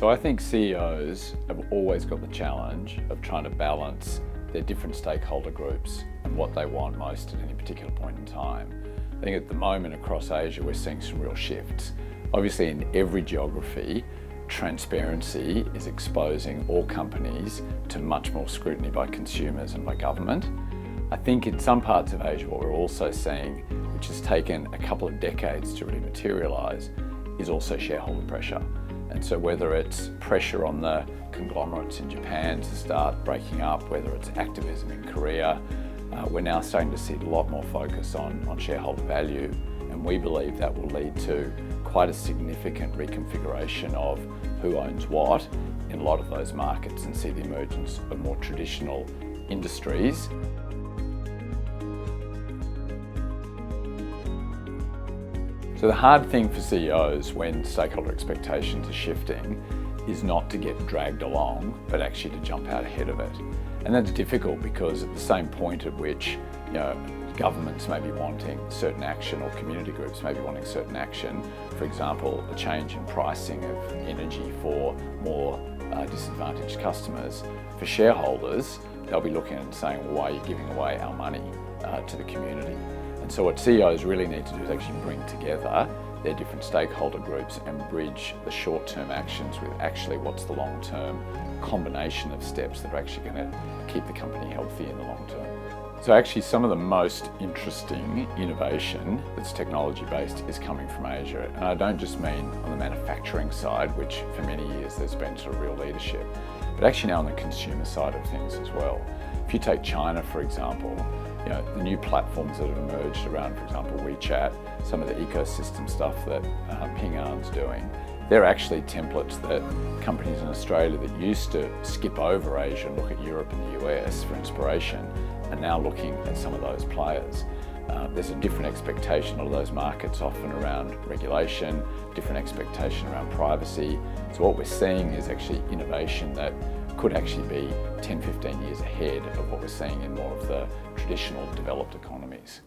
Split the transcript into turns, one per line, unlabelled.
So I think CEOs have always got the challenge of trying to balance their different stakeholder groups and what they want most at any particular point in time. I think at the moment across Asia we're seeing some real shifts. Obviously in every geography, transparency is exposing all companies to much more scrutiny by consumers and by government. I think in some parts of Asia what we're also seeing, which has taken a couple of decades to really materialise, is also shareholder pressure. And so whether it's pressure on the conglomerates in Japan to start breaking up, whether it's activism in Korea, we're now starting to see a lot more focus on shareholder value. And we believe that will lead to quite a significant reconfiguration of who owns what in a lot of those markets and see the emergence of more traditional industries. So the hard thing for CEOs when stakeholder expectations are shifting is not to get dragged along, but actually to jump out ahead of it. And that's difficult because at the same point at which governments may be wanting certain action or community groups may be wanting certain action, for example, a change in pricing of energy for more disadvantaged customers, for shareholders, they'll be looking and saying, well, why are you giving away our money to the community? And so what CEOs really need to do is actually bring together their different stakeholder groups and bridge the short-term actions with actually what's the long-term combination of steps that are actually going to keep the company healthy in the long term. So actually some of the most interesting innovation that's technology-based is coming from Asia. And I don't just mean on the manufacturing side, which for many years there's been sort of real leadership, but actually now on the consumer side of things as well. If you take China, for example, the new platforms that have emerged around, for example, WeChat, some of the ecosystem stuff that Ping An's doing, they're actually templates that companies in Australia that used to skip over Asia and look at Europe and the US for inspiration are now looking at some of those players. There's a different expectation of those markets often around regulation, different expectation around privacy. So what we're seeing is actually innovation that could actually be 10, 15 years ahead of what we're seeing in more of the traditional developed economies.